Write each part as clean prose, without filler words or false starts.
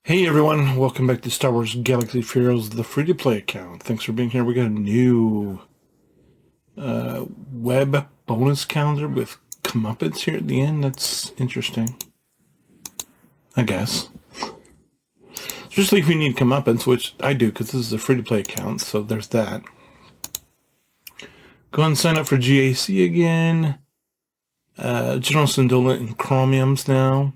Hey everyone, welcome back to Star Wars Galaxy of Heroes, the free-to-play account. Thanks for being here. We got a new web bonus calendar with comeuppance here at the end. That's interesting, I guess. Especially if you need comeuppance, which I do because this is a free-to-play account, so there's that. Go ahead and sign up for GAC again. General Syndulla and Chromiums now.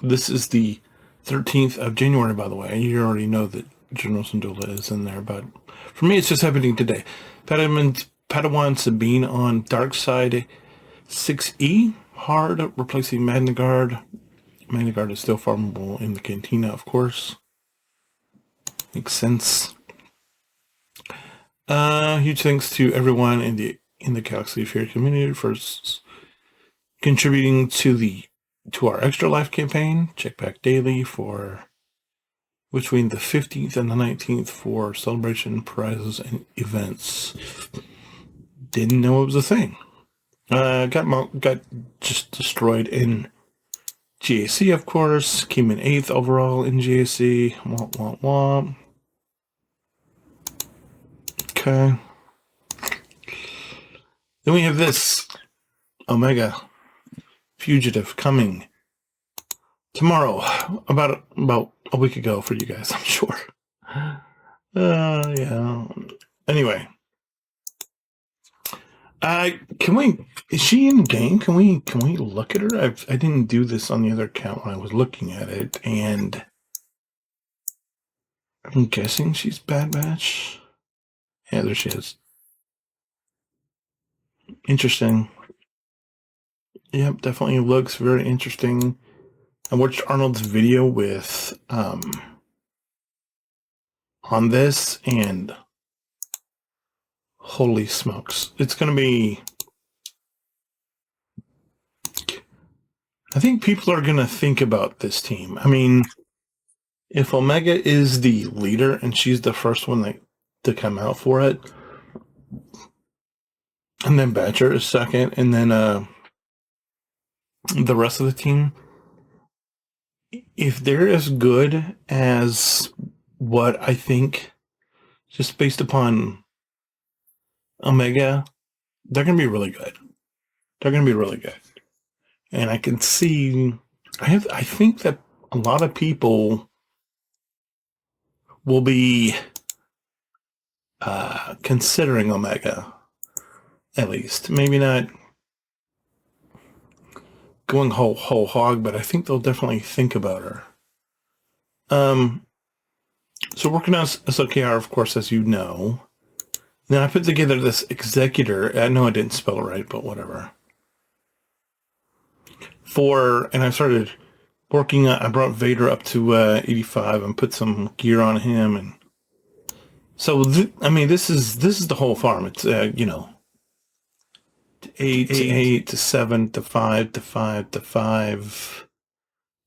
This is the 13th of January, by the way. You already know that General Syndulla is in there, but for me, it's just happening today. Padawan Sabine on Dark Side 6E, hard, replacing Magna Guard. Magna Guard is still farmable in the Cantina, of course. Makes sense. Huge thanks to everyone in the Galaxy of Heroes community for contributing to our Extra Life campaign. Check back daily for between the 15th and the 19th for celebration, prizes, and events. Didn't know it was a thing. Got just destroyed in GAC, of course. Came in 8th overall in GAC. Womp, womp, womp. Okay. Then we have this Omega Fugitive coming tomorrow, about a week ago for you guys, I'm sure. Yeah. Anyway, is she in game? Can we look at her? I didn't do this on the other account when I was looking at it, and I'm guessing she's Bad Batch. Yeah, there she is. Interesting. Yep, definitely looks very interesting. I watched Arnold's video with on this, and holy smokes, it's gonna be. I think people are gonna think about this team. I mean, if Omega is the leader and she's the first one to come out for it, and then Badger is second, and then the rest of the team, if they're as good as what I think, just based upon Omega, they're going to be really good. They're going to be really good. And I can see, I think that a lot of people will be considering Omega, at least. Maybe not going whole hog, but I think they'll definitely think about her. So working on SOKR, of course, as you know. Then I put together this Executor. I know I didn't spell it right, but whatever. And I started working on, I brought Vader up to 85 and put some gear on him. And so, this is the whole farm. It's, 8 to 8 to 7 to 5 to 5 to 5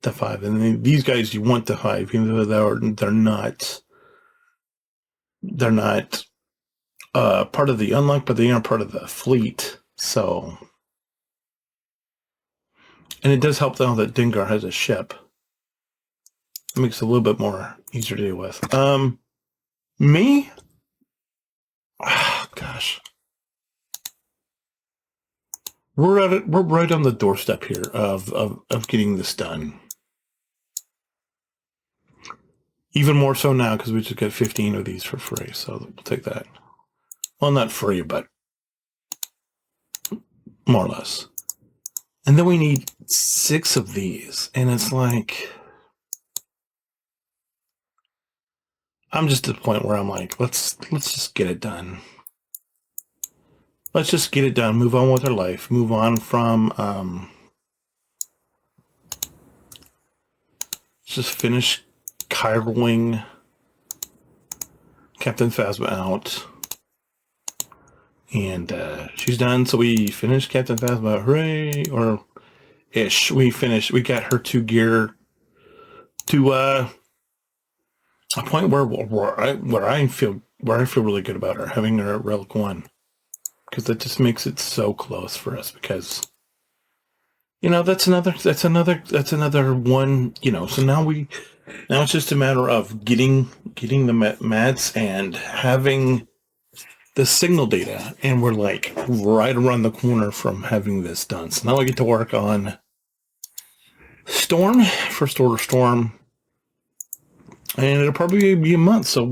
to 5. And then these guys you want to 5, even though they're not part of the unlock, but they are part of the fleet. So, and it does help though that Dengar has a ship. It makes it a little bit more easier to deal with. Me? Oh, gosh. We're right on the doorstep here of getting this done. Even more so now because we just got 15 of these for free, so we'll take that. Well, not free, but more or less. And then we need 6 of these, and it's like, I'm just at the point where I'm like, let's just get it done. Let's just get it done. Move on with our life. Move on from just finish Kyberwing Captain Phasma out. And she's done, so we finished Captain Phasma, hooray, or ish. We got her to gear to a point where I feel really good about her, having her at Relic 1. Because that just makes it so close for us, because that's another one, so now it's just a matter of getting the mats and having the signal data, and we're like right around the corner from having this done. So now I get to work on Storm, first order Storm, and it'll probably be a month. So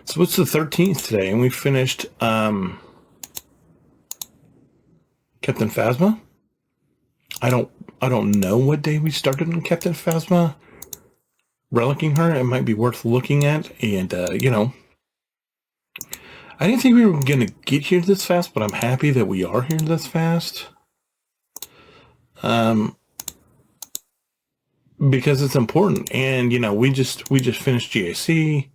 it's the 13th today, and we finished Captain Phasma. I don't know what day we started on Captain Phasma. Relicking her, it might be worth looking at, and I didn't think we were gonna get here this fast, but I'm happy that we are here this fast. Because it's important, and we just finished GAC,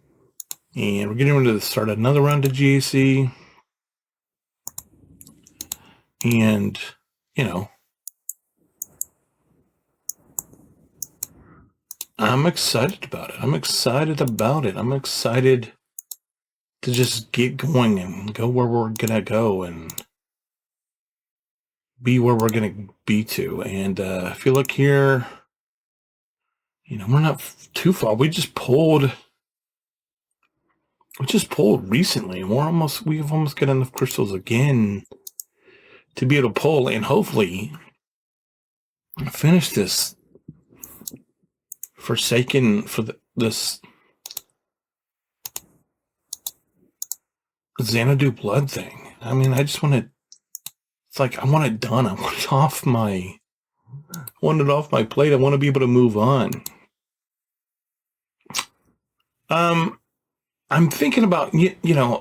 and we're getting ready to start another round of GAC, and I'm excited about it. I'm excited to just get going and go where we're gonna go and be where we're gonna be to. And if you look here, we're not too far. We just pulled recently, and we've almost got enough crystals again to be able to pull and hopefully finish this Forsaken for this Xanadu blood thing. I mean, I just want it. It's like I want it done. I want it off my plate. I want to be able to move on. I'm thinking about I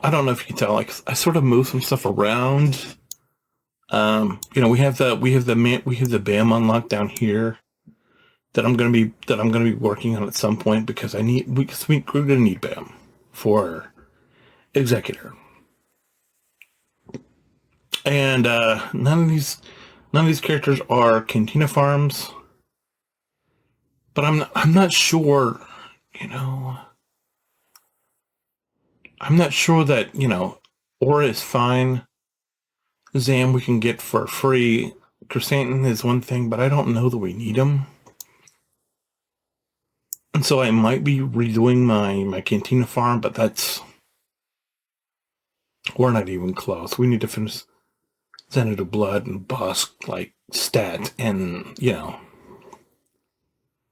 don't know if you can tell. Like I sort of move some stuff around. We have the BAM unlocked down here that I'm gonna be working on at some point because we're gonna need BAM for Executor. And none of these characters are Cantina farms, but I'm not sure. I'm not sure that Aura is fine. Zam we can get for free. Chrysanthemum is one thing, but I don't know that we need them. And so I might be redoing my Cantina farm, but we're not even close. We need to finish Xanadu Blood and Busk, like, stat, and,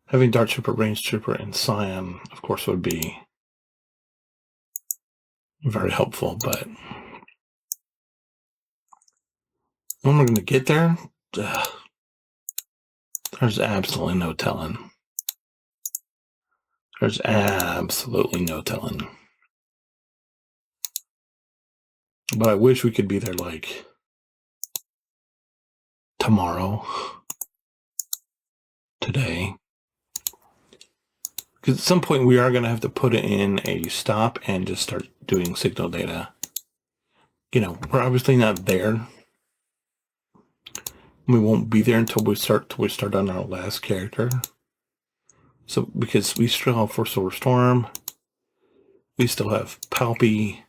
having Dart Trooper, Range Trooper, and Scion, of course, would be very helpful, but when we're going to get there, there's absolutely no telling. There's absolutely no telling. But I wish we could be there, like, tomorrow, today. Because at some point we are going to have to put in a stop and just start doing signal data. We're obviously not there. We won't be there until we start on our last character. So because we still have First Order Storm, we still have Palpy,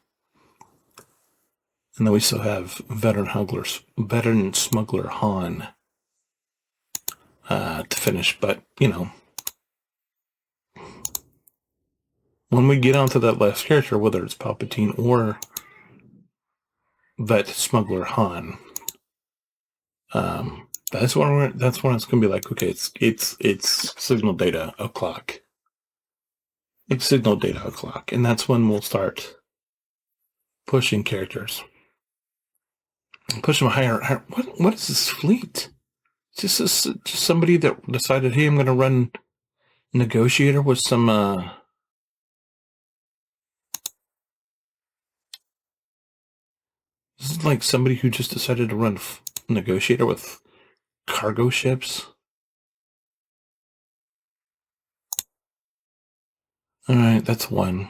and then we still have Veteran Smuggler Han to finish. But when we get onto that last character, whether it's Palpatine or Vet Smuggler Han, that's when it's gonna be like, okay, it's signal data o'clock. It's signal data o'clock, and that's when we'll start pushing characters. Push them higher. What is this fleet? Just somebody that decided, hey, I'm going to run Negotiator with some. This is like somebody who just decided to run Negotiator with cargo ships. All right, that's one.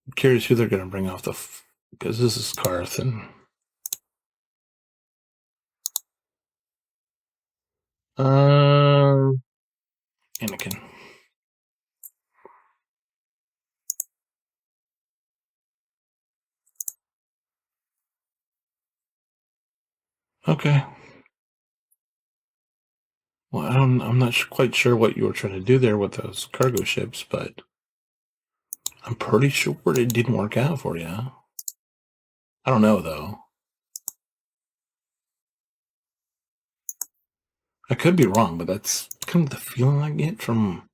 I'm curious who they're going to bring off because this is Karth and. Anakin. Okay. Well, I'm not quite sure what you were trying to do there with those cargo ships, but I'm pretty sure it didn't work out for you. I don't know, though. I could be wrong, but that's kind of the feeling I get from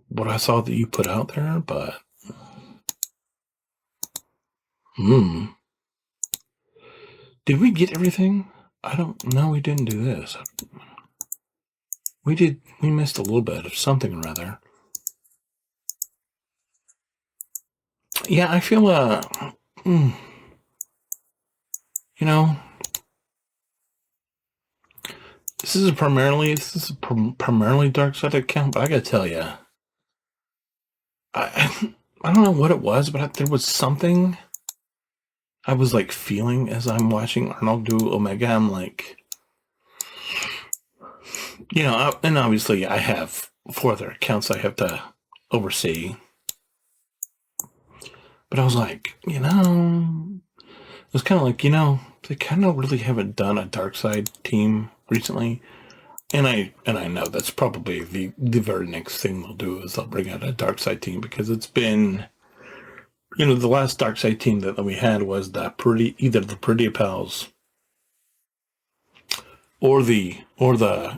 what I saw that you put out there, but... Did we get everything? I don't know. We didn't do this. We did. We missed a little bit of something or other. Yeah, I feel, you know, this is primarily dark side account, but I gotta tell you, I don't know what it was, but there was something I was like feeling as I'm watching Arnold do Omega. I'm like, and obviously I have 4 other accounts I have to oversee, but I was like, it was kind of like, they kind of really haven't done a dark side team recently. And I know that's probably the very next thing they'll do is they'll bring out a dark side team, because it's been, the last dark side team that we had was either the Pretty Pals or the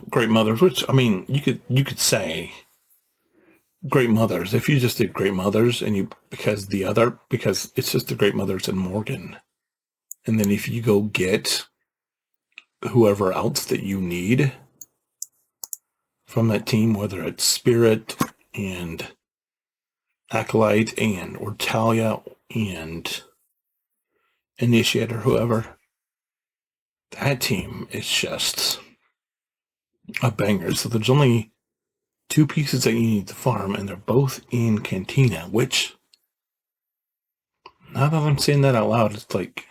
Great Mothers, which, I mean, you could say Great Mothers if you just did Great Mothers because it's just the Great Mothers and Morgan. And then if you go get whoever else that you need from that team, whether it's Spirit and Acolyte and Ortalia and Initiator, whoever, that team is just a banger. So there's only 2 pieces that you need to farm, and they're both in Cantina, which, now that I'm saying that out loud, it's like,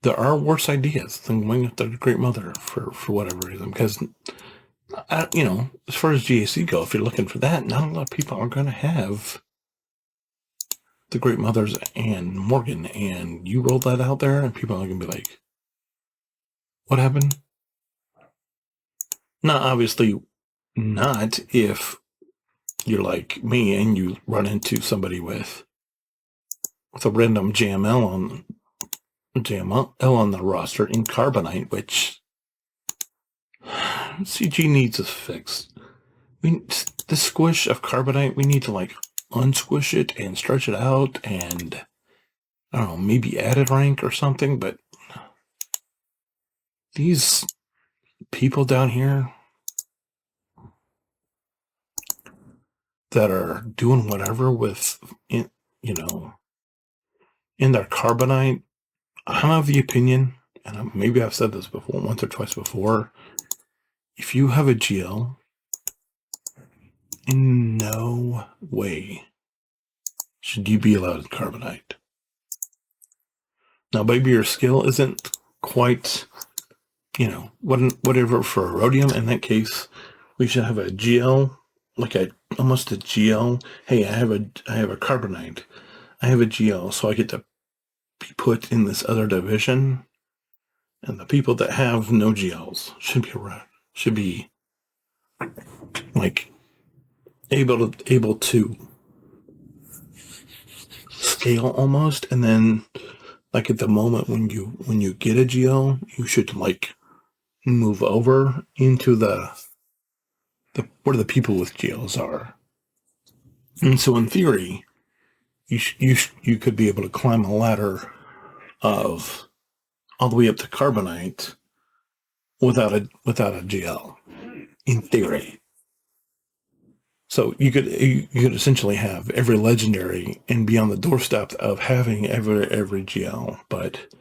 there are worse ideas than going with the Great Mother for whatever reason. Because, as far as GAC go, if you're looking for that, not a lot of people are going to have the Great Mothers and Morgan. And you roll that out there, and people are going to be like, what happened? Now, obviously, not if you're like me and you run into somebody with a random JML on the roster in Carbonite, which CG needs a fix. The squish of Carbonite, we need to like unsquish it and stretch it out, and I don't know, maybe add a rank or something. But these people down here that are doing whatever with in their Carbonite, I'm of the opinion, and maybe I've said this before, once or twice before, if you have a GL, in no way should you be allowed in Carbonite. Now, maybe your skill isn't quite, whatever for Rhodium. In that case, we should have a GL, almost a GL. Hey, I have a Carbonite. I have a GL, so I get to be put in this other division. And the people that have no GLs should be like able to scale almost. And then like at the moment when you get a GL, you should like move over into the where the people with GLs are. And so in theory, you could be able to climb a ladder of all the way up to Carbonite without a GL, in theory. So you could essentially have every legendary and be on the doorstep of having every GL. But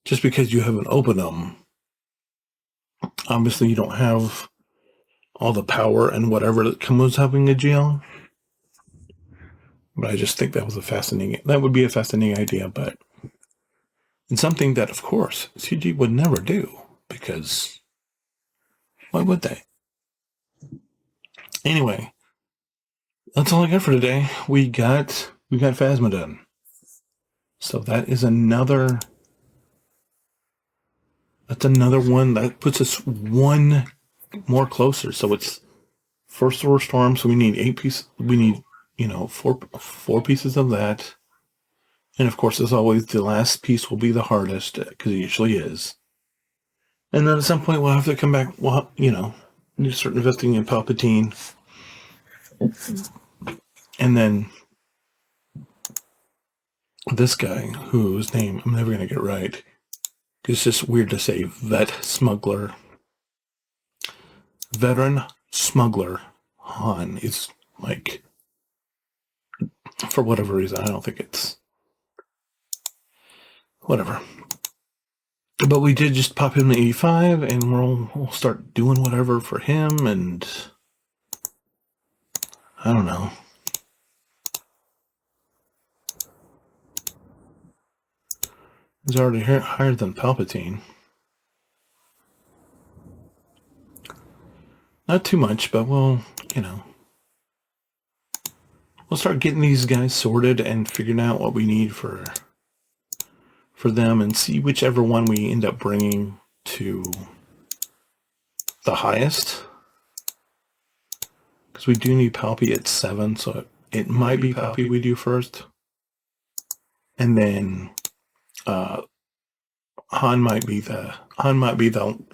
just because you haven't opened them, obviously you don't have all the power and whatever that comes with having a GL. But I just think that would be a fascinating idea, but it's something that, of course, CG would never do, because why would they? Anyway, that's all I got for today. We got Phasma done. So that is another. That's another one that puts us one more closer. So it's first order storm. So we need 8 pieces. We need, four pieces of that. And of course, as always, the last piece will be the hardest because it usually is. And then at some point, we'll have to come back. Well, need to start investing in Palpatine. And then this guy, whose name I'm never going to get right. It's just weird to say veteran smuggler Han is like, for whatever reason, I don't think it's whatever. But we did just pop him to 85, and we'll start doing whatever for him, and I don't know. He's already higher than Palpatine. Not too much, but we'll start getting these guys sorted and figuring out what we need for them, and see whichever one we end up bringing to the highest. Because we do need Palpy at 7, so it might be Palpy we do first. And then Han might be the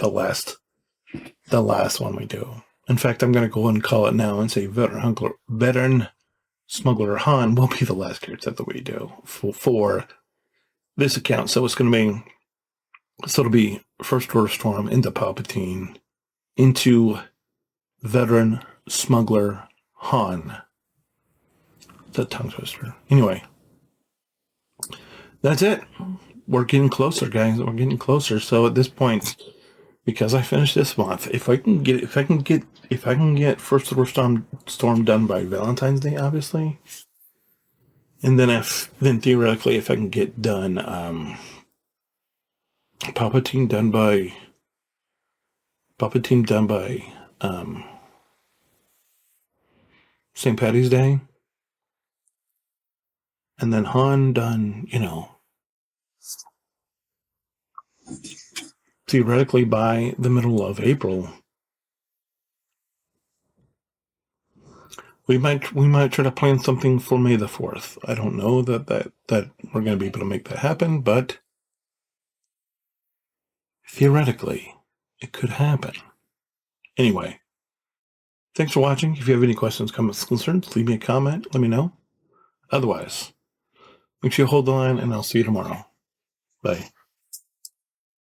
last one we do. In fact, I'm going to go ahead and call it now and say veteran smuggler Han will be the last character that we do for this account. So it's going to be, it'll be First Order Storm into Palpatine into veteran smuggler Han. It's a tongue twister. Anyway, that's it. We're getting closer, guys. We're getting closer. So at this point, because I finished this month, if I can get First Order Storm done by Valentine's Day, obviously, and then theoretically, if I can get done Palpatine done by St. Paddy's Day, and then Han done, theoretically by the middle of April, we might try to plan something for May the 4th. I don't know that we're going to be able to make that happen, but theoretically, it could happen. Anyway, thanks for watching. If you have any questions, comments, concerns, leave me a comment. Let me know. Otherwise, make sure you hold the line, and I'll see you tomorrow. Bye.